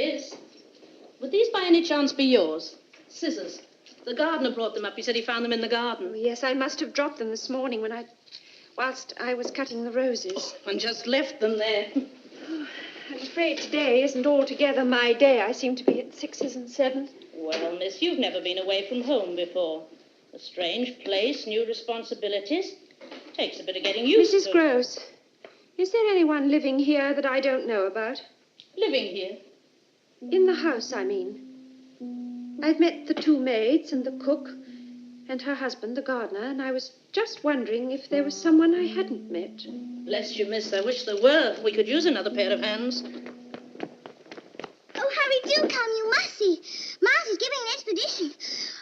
is. Would these by any chance be yours? Scissors. The gardener brought them up. He said he found them in the garden. Oh, yes, I must have dropped them this morning whilst I was cutting the roses. And just left them there. I'm afraid today isn't altogether my day. I seem to be at 6s and 7s. Well, miss, you've never been away from home before. A strange place, new responsibilities. Takes a bit of getting used to. Mrs. Gross, is there anyone living here that I don't know about? Living here? In the house, I mean. I've met the 2 maids and the cook and her husband, the gardener, and I was just wondering if there was someone I hadn't met. Bless you, miss. I wish there were. We could use another pair of hands. Oh, Harry, do come. You must see. Miles is giving an expedition.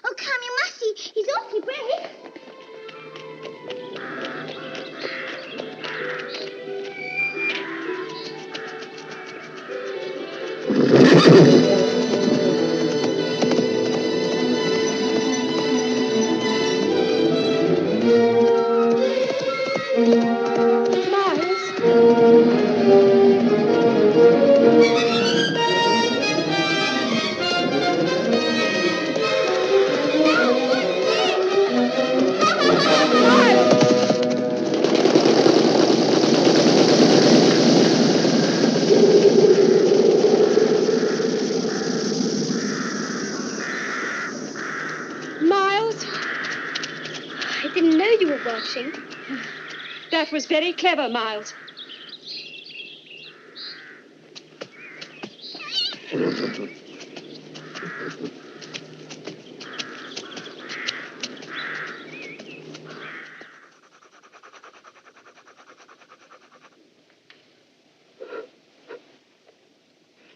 Oh, come, you must see. He's awfully brave. Watching. That was very clever, Miles.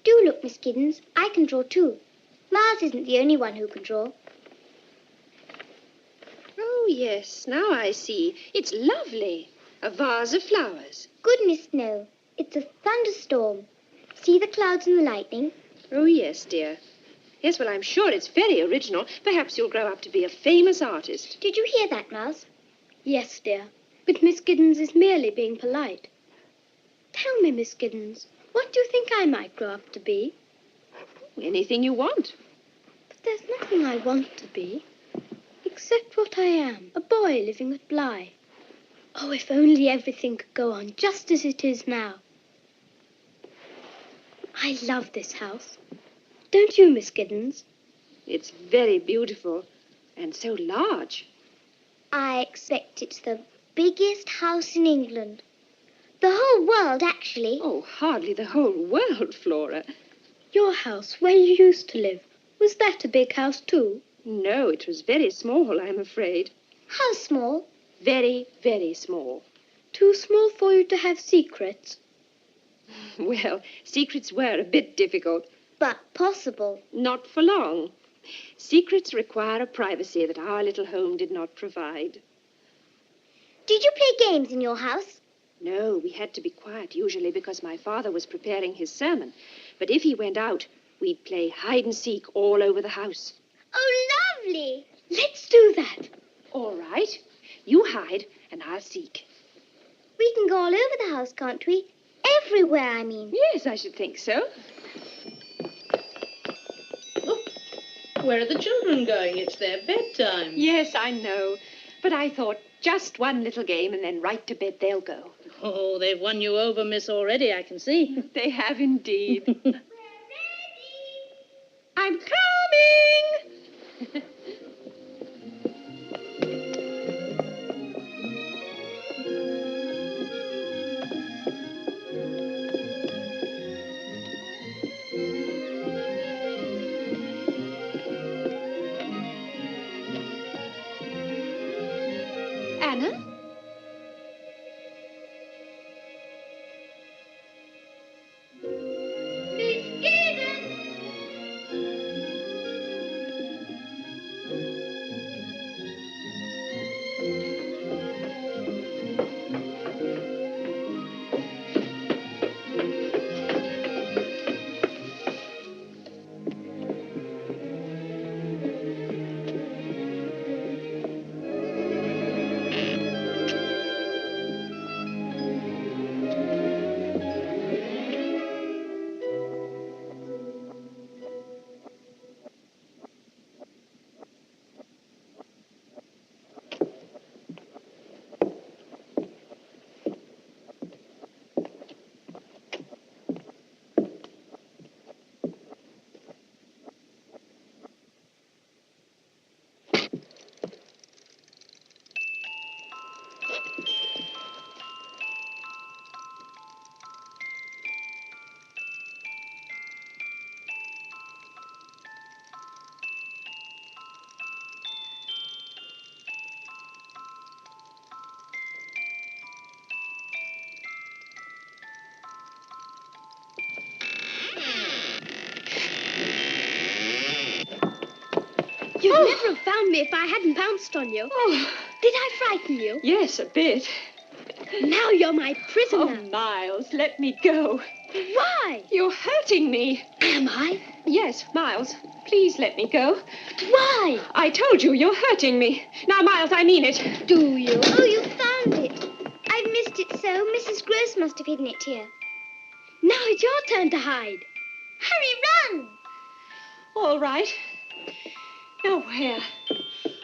Do look, Miss Giddens. I can draw too. Miles isn't the only one who can draw. Oh, yes, now I see. It's lovely. A vase of flowers. Goodness, no. It's a thunderstorm. See the clouds and the lightning? Oh, yes, dear. Yes, well, I'm sure it's very original. Perhaps you'll grow up to be a famous artist. Did you hear that, Miles? Yes, dear. But Miss Giddens is merely being polite. Tell me, Miss Giddens, what do you think I might grow up to be? Anything you want. But there's nothing I want to be. Except what I am, a boy living at Bly. Oh, if only everything could go on just as it is now. I love this house. Don't you, Miss Giddens? It's very beautiful and so large. I expect it's the biggest house in England. The whole world, actually. Oh, hardly the whole world, Flora. Your house, where you used to live, was that a big house too? No, it was very small, I'm afraid. How small? Very, very small. Too small for you to have secrets? Well, secrets were a bit difficult. But possible. Not for long. Secrets require a privacy that our little home did not provide. Did you play games in your house? No, we had to be quiet usually because my father was preparing his sermon. But if he went out, we'd play hide and seek all over the house. Oh, lovely. Let's do that. All right. You hide and I'll seek. We can go all over the house, can't we? Everywhere, I mean. Yes, I should think so. Oh, where are the children going? It's their bedtime. Yes, I know. But I thought just one little game and then right to bed they'll go. Oh, they've won you over, miss, already, I can see. They have indeed. We're ready. I'm coming! Anna? Miss Giddens! You'd never have found me if I hadn't pounced on you. Oh. Did I frighten you? Yes, a bit. Now you're my prisoner. Oh, Miles, let me go. Why? You're hurting me. Am I? Yes, Miles, please let me go. Why? I told you, you're hurting me. Now, Miles, I mean it. Do you? Oh, you found it. I've missed it so. Mrs. Gross must have hidden it here. Now it's your turn to hide. Hurry, run! All right. Now, where?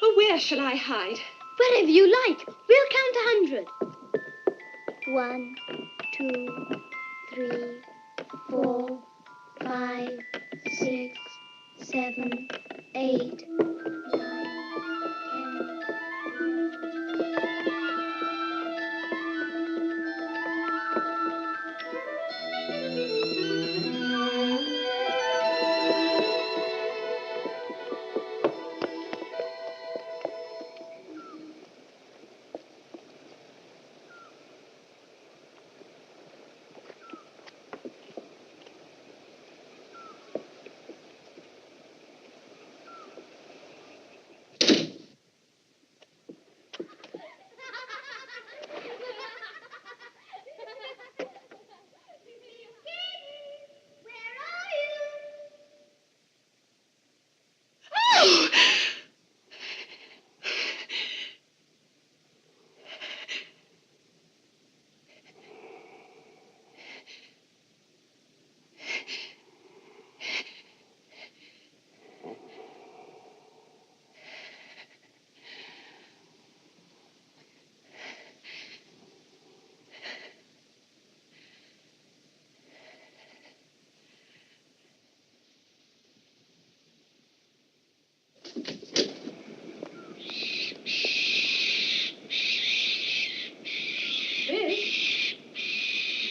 Oh, where shall I hide? Wherever you like. We'll count 100. 1, 2, 3, 4, 5, 6, 7, 8, 9,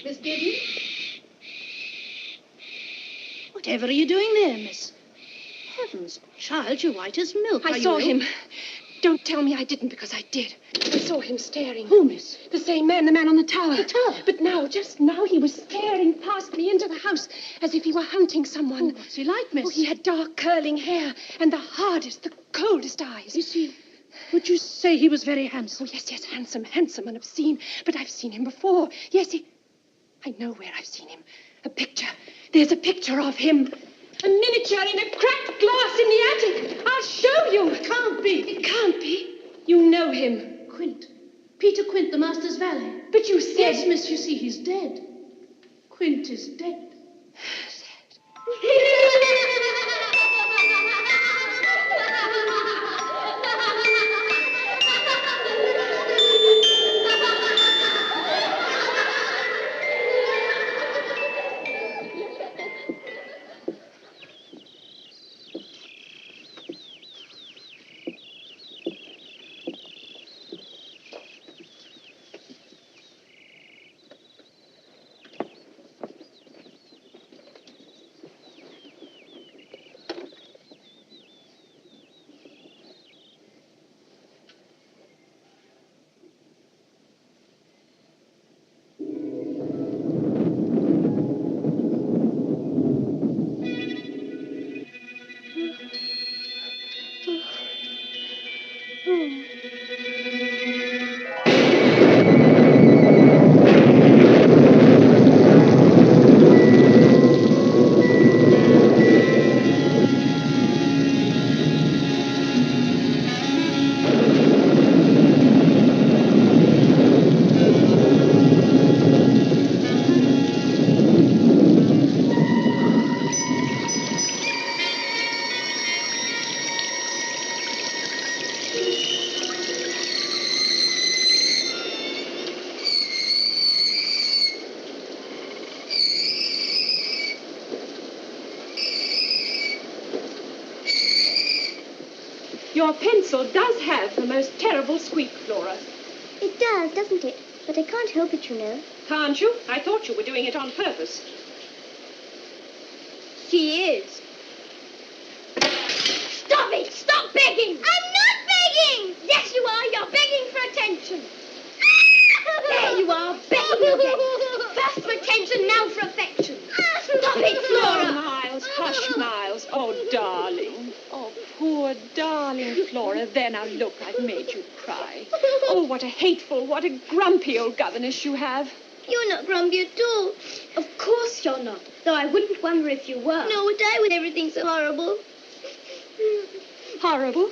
Miss Gideon? Whatever are you doing there, miss? Heavens, child, you're white as milk. I saw him. Don't tell me I didn't, because I did. I saw him staring. Who, miss? The same man, the man on the tower. The tower? But now, just now, he was staring past me into the house as if he were hunting someone. What's he like, miss? Oh, he had dark curling hair and the hardest, the coldest eyes. Is he... Would you say he was very handsome? Oh, yes, yes, handsome, handsome and obscene. But I've seen him before. Yes, I know where I've seen him. A picture. There's a picture of him. A miniature in a cracked glass in the attic. I'll show you. It can't be. It can't be. You know him. Quint. Peter Quint, the master's valet. But you said... Yes, miss, you see, he's dead. Quint is dead. Your pencil does have the most terrible squeak, Flora. It does, doesn't it? But I can't help it, you know. Can't you? I thought you were doing it on purpose. She is. Stop it! Stop begging! I'm not begging! Yes, you are. You're begging for attention. There you are, begging again. First for attention, now for affection. Stop it, Oh, Flora! Miles, hush, Miles. Oh, darling. Oh, poor darling Flora. There, now look, I've made you cry. Oh, what a hateful, what a grumpy old governess you have. You're not grumpy at all. Of course you're not, though I wouldn't wonder if you were. No, would I with everything so horrible? Horrible?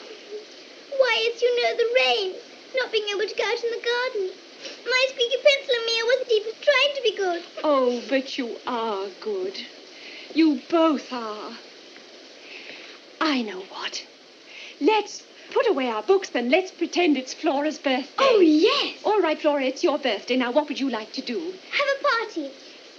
Why, it's, the rain. Not being able to go out in the garden. My squeaky pencil and me, I wasn't even trying to be good. Oh, but you are good. You both are. I know what. Let's put away our books, then let's pretend it's Flora's birthday. Oh, yes. All right, Flora, it's your birthday. Now, what would you like to do? Have a party.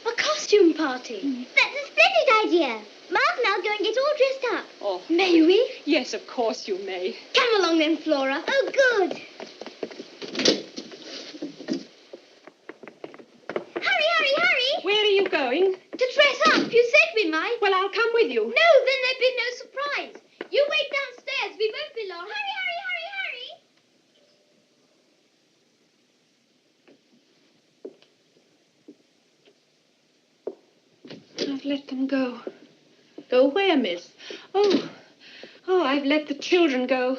A costume party. That's a splendid idea. Mark and I'll go and get all dressed up. Oh, May we? yes, of course you may. Come along then, Flora. Oh, good. Hurry. Where are you going? To dress up. You said we might. Well, I'll come with you. No, then there'd be no surprise. You wait downstairs. We won't be long. Hurry. I've let them go. Go where, miss? Oh, I've let the children go.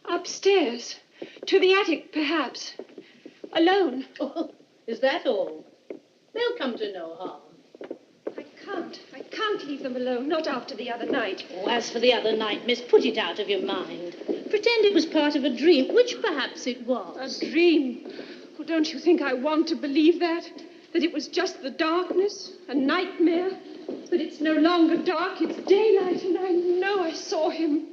Upstairs. To the attic, perhaps. Alone. Oh, is that all? They'll come to no harm. I can't leave them alone, not after the other night. Oh, as for the other night, miss, put it out of your mind. Pretend it was part of a dream, which perhaps it was. A dream? Oh, don't you think I want to believe that? That it was just the darkness, a nightmare? That it's no longer dark, it's daylight, and I know I saw him.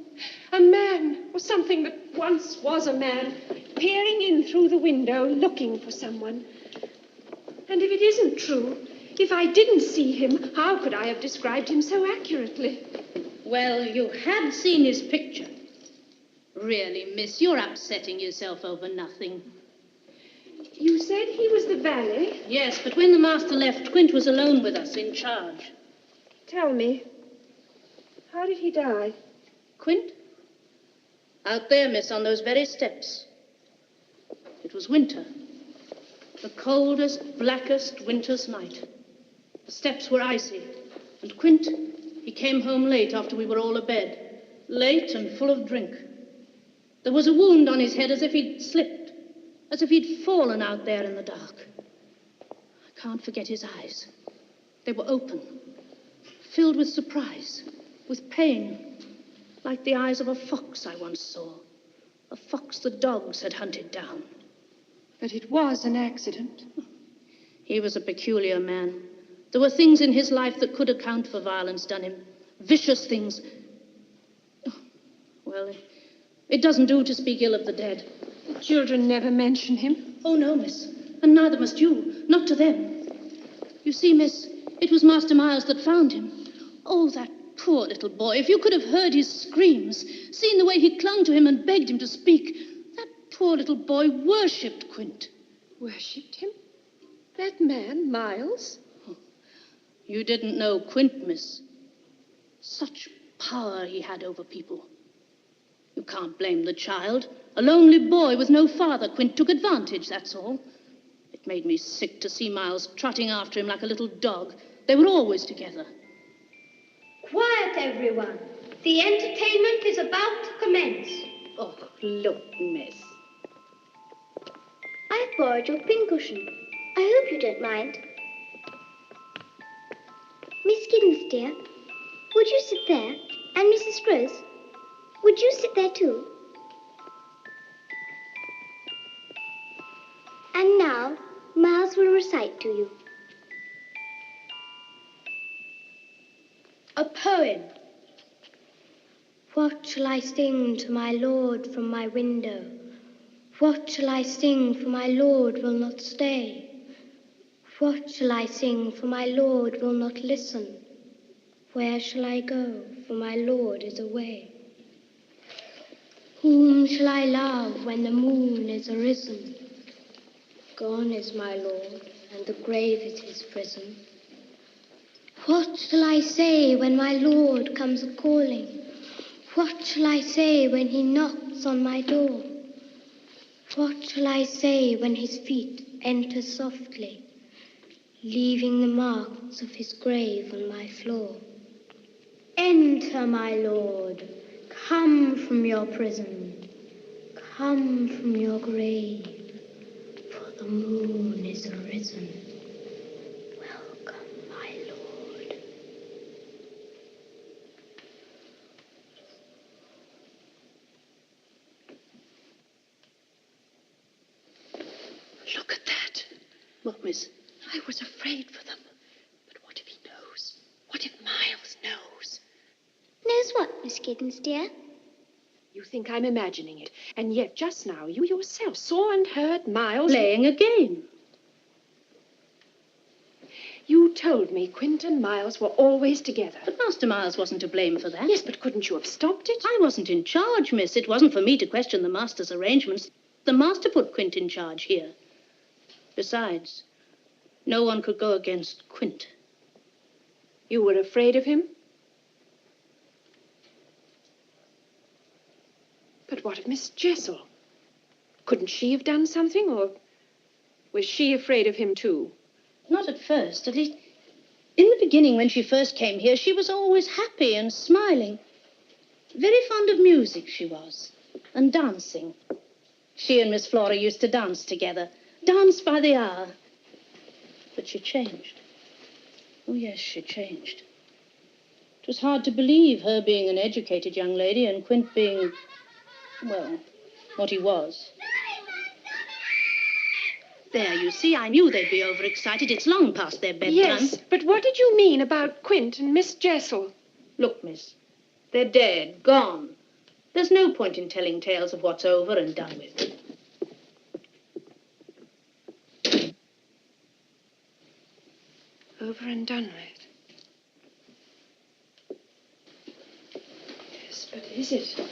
A man, or something that once was a man, peering in through the window, looking for someone. And if it isn't true, if I didn't see him, how could I have described him so accurately? Well, you had seen his picture. Really, miss, you're upsetting yourself over nothing. You said he was the valet? Yes, but when the master left, Quint was alone with us, in charge. Tell me, how did he die? Quint? Out there, miss, on those very steps. It was winter. The coldest, blackest winter's night. The steps were icy. And Quint, he came home late after we were all abed. Late and full of drink. There was a wound on his head as if he'd slipped. As if he'd fallen out there in the dark. I can't forget his eyes. They were open. Filled with surprise. With pain. Like the eyes of a fox I once saw. A fox the dogs had hunted down. But it was an accident. He was a peculiar man. There were things in his life that could account for violence done him. Vicious things. Well, it doesn't do to speak ill of the dead. The children never mention him. Oh, no, miss. And neither must you. Not to them. You see, miss, it was Master Miles that found him. Oh, that poor little boy. If you could have heard his screams, seen the way he clung to him and begged him to speak. That poor little boy worshipped Quint. Worshipped him? That man, Miles? You didn't know Quint, miss. Such power he had over people. You can't blame the child. A lonely boy with no father. Quint took advantage, that's all. It made me sick to see Miles trotting after him like a little dog. They were always together. Quiet, everyone. The entertainment is about to commence. Oh, look, miss. I've borrowed your pincushion. I hope you don't mind. Miss Giddens, dear, would you sit there? And Mrs. Rose, would you sit there too? And now, Miles will recite to you. A poem. What shall I sing to my Lord from my window? What shall I sing, for my Lord will not stay? What shall I sing, for my Lord will not listen? Where shall I go, for my Lord is away? Whom shall I love when the moon is arisen? Gone is my Lord, and the grave is his prison. What shall I say when my Lord comes a-calling? What shall I say when he knocks on my door? What shall I say when his feet enter softly, leaving the marks of his grave on my floor? Enter, my Lord, Come from your prison, come from your grave, for the moon is arisen. Welcome, my lord. Look at that. What, miss? I was afraid for them. But what if he knows? What if Miles knows? Knows what, Miss Giddens, dear? You think I'm imagining it, and yet just now you yourself saw and heard Miles... Playing a game. You told me Quint and Miles were always together. But Master Miles wasn't to blame for that. Yes, but couldn't you have stopped it? I wasn't in charge, miss. It wasn't for me to question the master's arrangements. The master put Quint in charge here. Besides, no one could go against Quint. You were afraid of him? But what of Miss Jessel? Couldn't she have done something, or was she afraid of him too? Not at first. At least, in the beginning, when she first came here, she was always happy and smiling. Very fond of music, she was, and dancing. She and Miss Flora used to dance together, dance by the hour. But she changed. Oh, yes, she changed. It was hard to believe, her being an educated young lady and Quint being, well, what he was. There, you see, I knew they'd be overexcited. It's long past their bedtime. Yes, but what did you mean about Quint and Miss Jessel? Look, miss, they're dead, gone. There's no point in telling tales of what's over and done with. Over and done with. Yes, but is it?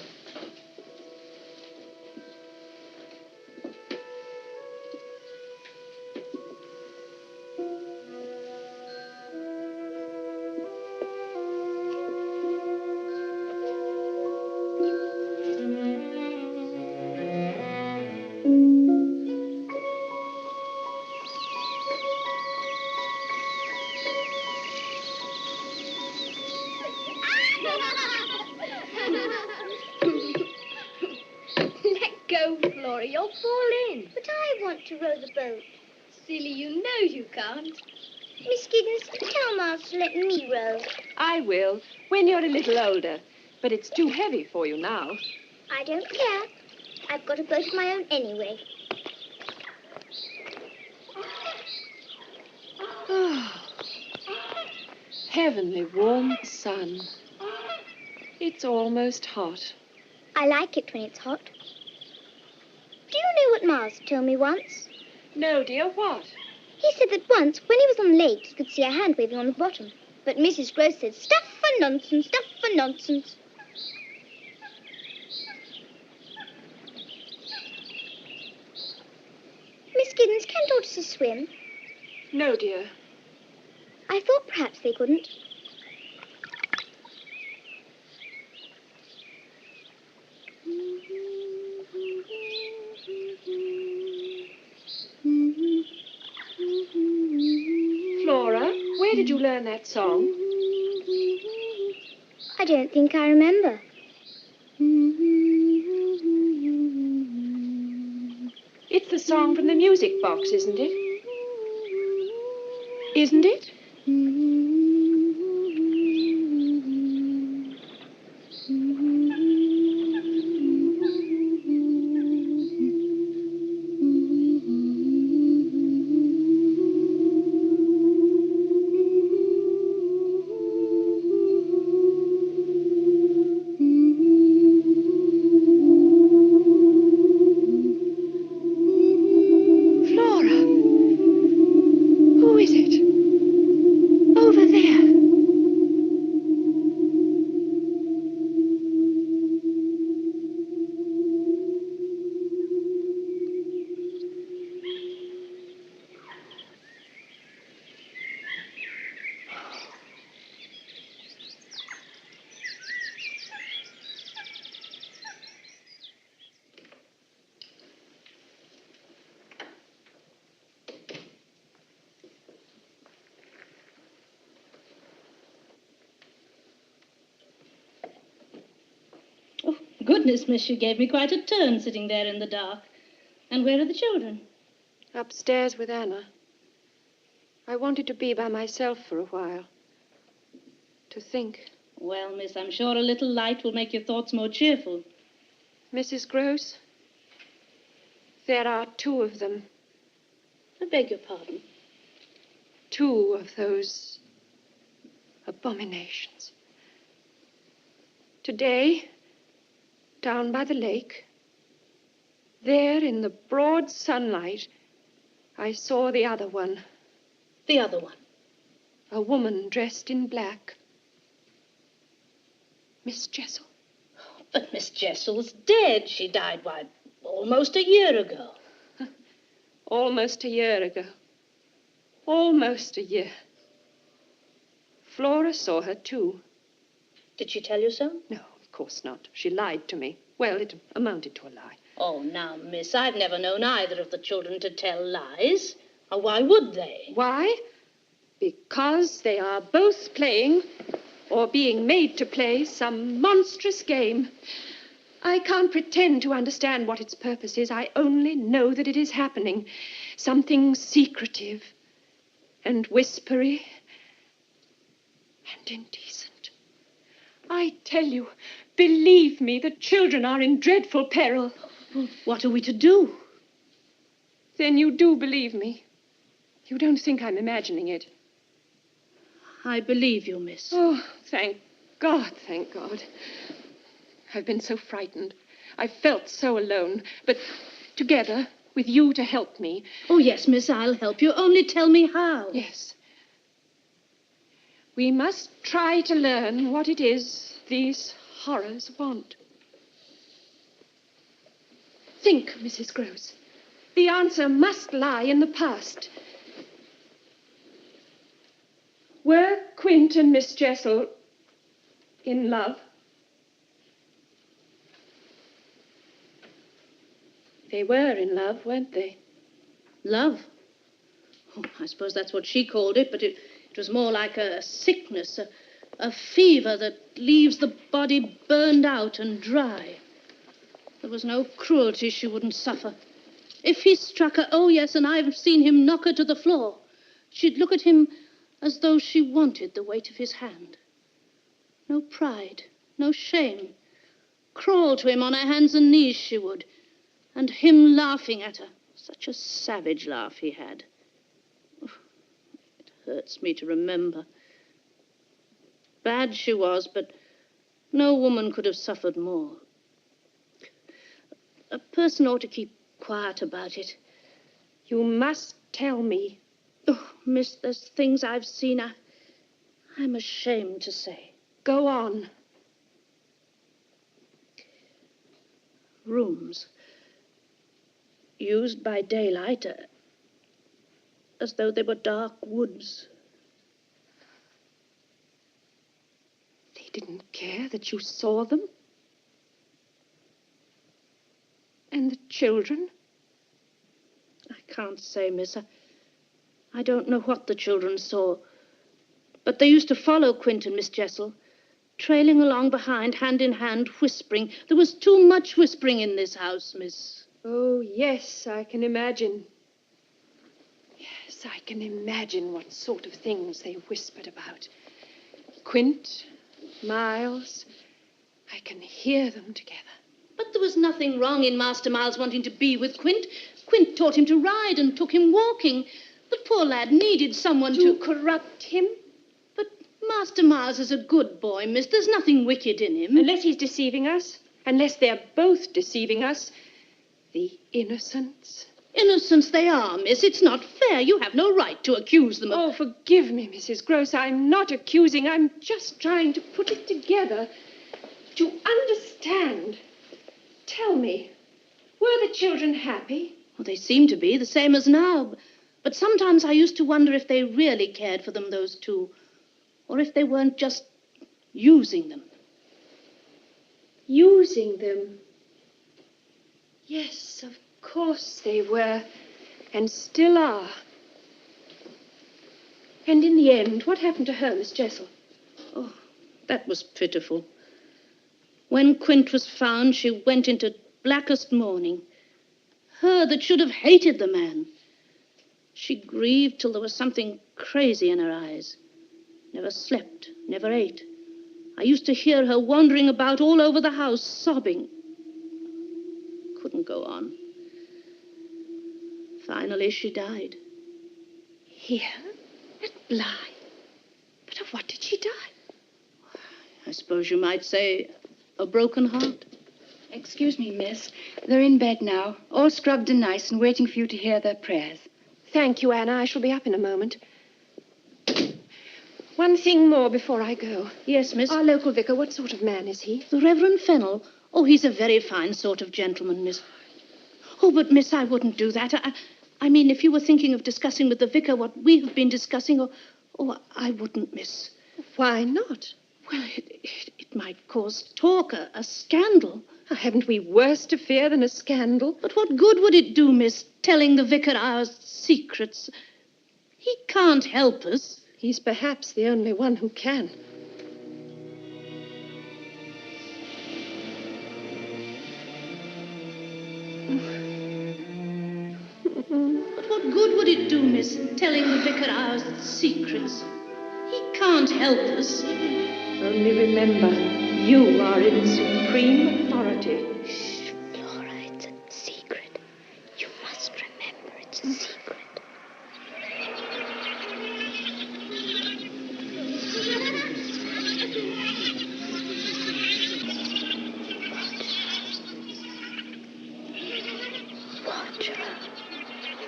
Let go, Flora. You'll fall in. But I want to row the boat. Silly, you know you can't. Miss Giddens, tell Miles to let me row. I will, when you're a little older. But it's too heavy for you now. I don't care. I've got a boat of my own anyway. Oh, heavenly warm sun. It's almost hot. I like it when it's hot. Do you know what Miles told me once? No, dear, what? He said that once, when he was on the lake, he could see a hand waving on the bottom. But Mrs. Gross said, stuff and nonsense, stuff and nonsense. Miss Giddens, can tortoises swim? No, dear. I thought perhaps they couldn't. Flora, where did you learn that song? I don't think I remember. It's the song from the music box, isn't it? Isn't it? Who is it? Over there. goodness, miss, you gave me quite a turn sitting there in the dark. And where are the children? Upstairs with Anna. I wanted to be by myself for a while. To think. Well, miss, I'm sure a little light will make your thoughts more cheerful. Mrs. Gross, there are 2 of them. I beg your pardon. 2 of those abominations. Today, down by the lake, there in the broad sunlight, I saw the other one. The other one? A woman dressed in black. Miss Jessel. But Miss Jessel's dead. She died, why, almost a year ago. Almost a year ago. Almost a year. Flora saw her, too. Did she tell you so? No, of course not. She lied to me. Well, it amounted to a lie. Oh, now, miss, I've never known either of the children to tell lies. Or why would they? Why? Because they are both playing, or being made to play, some monstrous game. I can't pretend to understand what its purpose is. I only know that it is happening. Something secretive and whispery and indecent. I tell you, believe me, the children are in dreadful peril. Well, what are we to do? Then you do believe me. You don't think I'm imagining it. I believe you, miss. Oh, thank God, thank God. I've been so frightened. I've felt so alone. But together, with you to help me. Oh, yes, miss, I'll help you. Only tell me how. Yes. We must try to learn what it is these horrors want. Think, Mrs. Gross. The answer must lie in the past. Were Quint and Miss Jessel in love? They were in love, weren't they? Love? Oh, I suppose that's what she called it, but it was more like a sickness, a fever that leaves the body burned out and dry. There was no cruelty she wouldn't suffer. If he struck her, oh, yes, and I've seen him knock her to the floor, she'd look at him as though she wanted the weight of his hand. No pride, no shame. Crawl to him on her hands and knees, she would. And him laughing at her. Such a savage laugh he had. Oh, it hurts me to remember. Bad she was, but no woman could have suffered more. A person ought to keep quiet about it. You must tell me. Oh, miss, there's things I've seen I'm ashamed to say. Go on. Rooms. Used by daylight, as though they were dark woods. They didn't care that you saw them? And the children? I can't say, miss. I don't know what the children saw. But they used to follow Quint and Miss Jessel, trailing along behind, hand in hand, whispering. There was too much whispering in this house, miss. Oh, yes, I can imagine. Yes, I can imagine what sort of things they whispered about. Quint, Miles, I can hear them together. But there was nothing wrong in Master Miles wanting to be with Quint. Quint taught him to ride and took him walking. The poor lad needed someone to corrupt him? But Master Miles is a good boy, miss. There's nothing wicked in him. Unless he's deceiving us. Unless they're both deceiving us. The innocents. Innocents they are, miss. It's not fair. You have no right to accuse them of... Oh, forgive me, Mrs. Gross. I'm not accusing. I'm just trying to put it together. To understand. Tell me, were the children happy? Well, they seem to be, the same as now. But sometimes I used to wonder if they really cared for them, those two. Or if they weren't just using them. Using them? Yes, of course they were. And still are. And in the end, what happened to her, Miss Jessel? Oh, that was pitiful. When Quint was found, she went into blackest mourning. Her that should have hated the man. She grieved till there was something crazy in her eyes. Never slept, never ate. I used to hear her wandering about all over the house, sobbing. Couldn't go on. Finally, she died. Here? At Bly? But of what did she die? I suppose you might say a broken heart. Excuse me, miss. They're in bed now, all scrubbed and nice and waiting for you to hear their prayers. Thank you, Anna. I shall be up in a moment. One thing more before I go. Yes, miss. Our local vicar, what sort of man is he? The Reverend Fennel. Oh, he's a very fine sort of gentleman, miss. Oh, but, miss, I wouldn't do that. I mean, if you were thinking of discussing with the vicar what we have been discussing, I wouldn't, miss. Why not? Well, it might cause talk, a scandal. Haven't we worse to fear than a scandal? But what good would it do, miss, telling the vicar our secrets? He can't help us. He's perhaps the only one who can. But what good would it do, miss, telling the vicar our secrets? He can't help us. Only remember, you are in supreme authority. Shh, Flora, it's a secret. You must remember it's a secret. Watch her.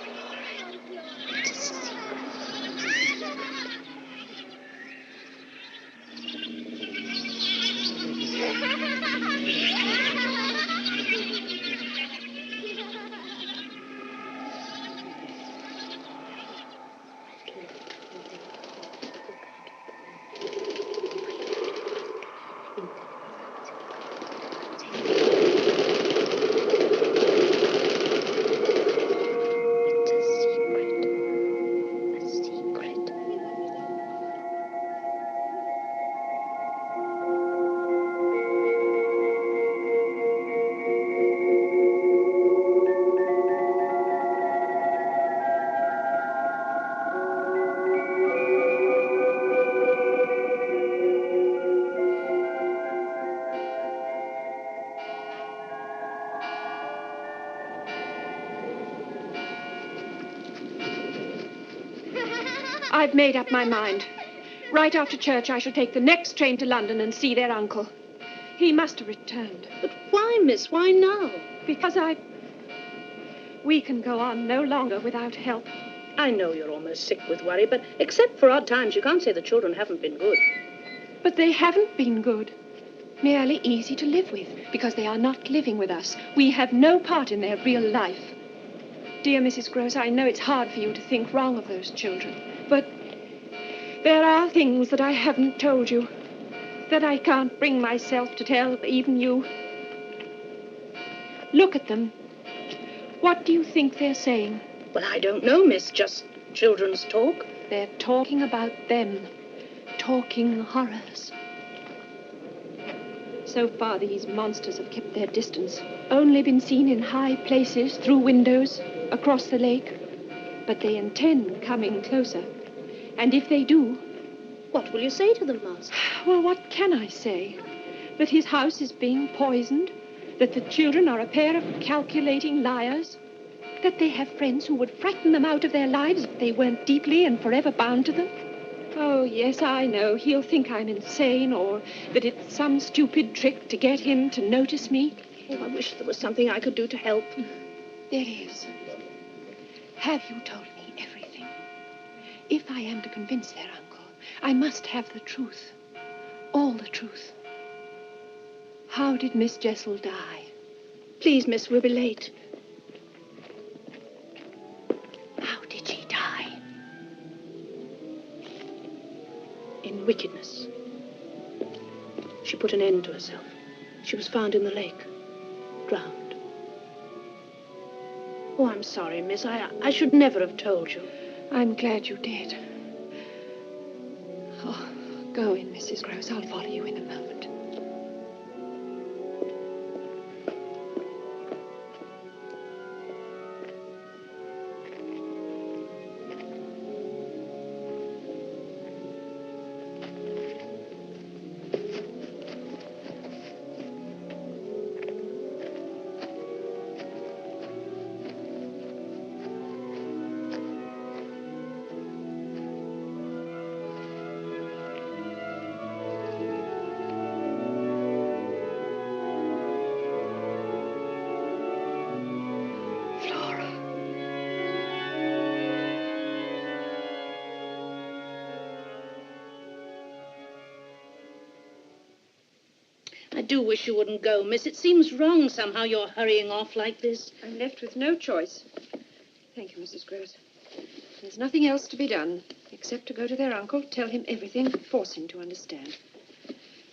Flora, it's a secret. I've made up my mind. Right after church, I shall take the next train to London and see their uncle. He must have returned. But why, miss? Why now? Because we can go on no longer without help. I know you're almost sick with worry, but except for odd times, you can't say the children haven't been good. But they haven't been good. Merely easy to live with, because they are not living with us. We have no part in their real life. Dear Mrs. Gross, I know it's hard for you to think wrong of those children, but there are things that I haven't told you, that I can't bring myself to tell even you. Look at them. What do you think they're saying? Well, I don't know, miss. Just children's talk. They're talking about them. Talking horrors. So far, these monsters have kept their distance. Only been seen in high places, through windows, across the lake. But they intend coming closer. And if they do... What will you say to them, Master? Well, what can I say? That his house is being poisoned? That the children are a pair of calculating liars? That they have friends who would frighten them out of their lives if they weren't deeply and forever bound to them? Oh, yes, I know. He'll think I'm insane, or that it's some stupid trick to get him to notice me. Oh, I wish there was something I could do to help. There is. Have you told me everything? If I am to convince their uncle, I must have the truth. All the truth. How did Miss Jessel die? Please, miss, we'll be late. How did she die? In wickedness. She put an end to herself. She was found in the lake, drowned. Oh, I'm sorry, miss. I should never have told you. I'm glad you did. Oh, go in, Mrs. Gross. I'll follow you in a moment. do wish you wouldn't go, miss. It seems wrong somehow you're hurrying off like this. I'm left with no choice. Thank you, Mrs. Gross. There's nothing else to be done except to go to their uncle, tell him everything, force him to understand.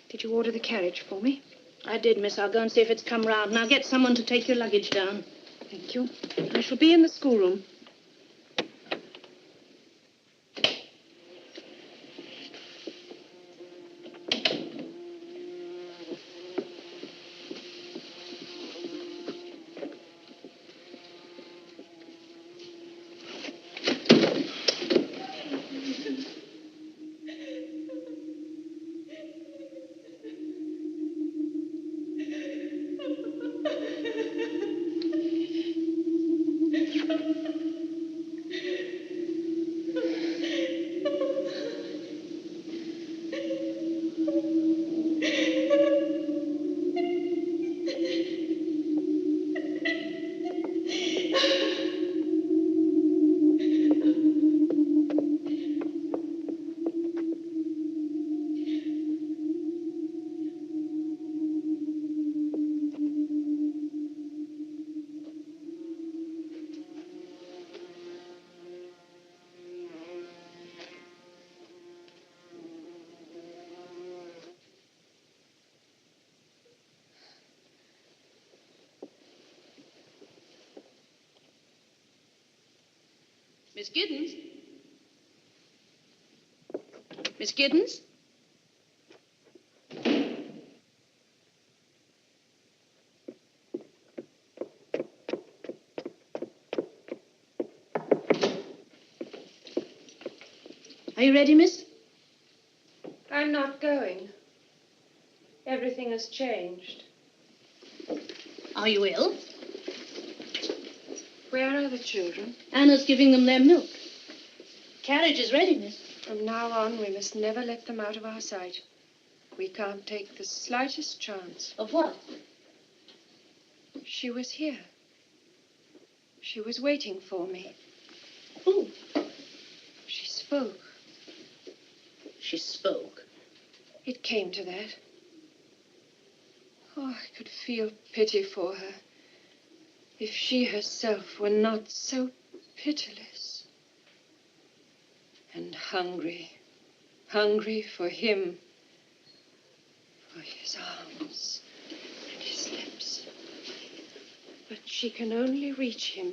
Did you order the carriage for me? I did, miss. I'll go and see if it's come round. Now get someone to take your luggage down. Thank you. I shall be in the schoolroom. Miss Giddens? Miss Giddens? Are you ready, miss? I'm not going. Everything has changed. Are you ill? Where are the children? Anna's giving them their milk. Carriage is ready, miss. From now on, we must never let them out of our sight. We can't take the slightest chance. Of what? She was here. She was waiting for me. Who? She spoke. She spoke. It came to that. Oh, I could feel pity for her. If she herself were not so pitiless. And hungry. Hungry for him. For his arms and his lips. But she can only reach him.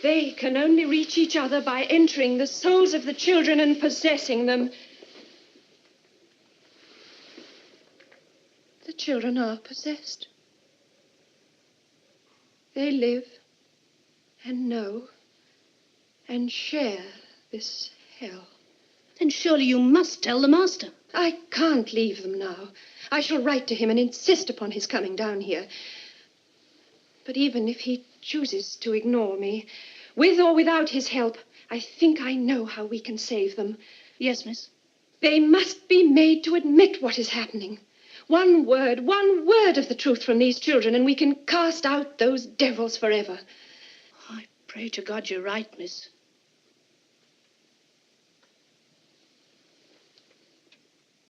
They can only reach each other by entering the souls of the children and possessing them. The children are possessed. They live and know and share this hell. Then surely you must tell the master. I can't leave them now. I shall write to him and insist upon his coming down here. But even if he chooses to ignore me, with or without his help, I think I know how we can save them. Yes, miss. They must be made to admit what is happening. One word of the truth from these children, and we can cast out those devils forever. I pray to God you're right, miss.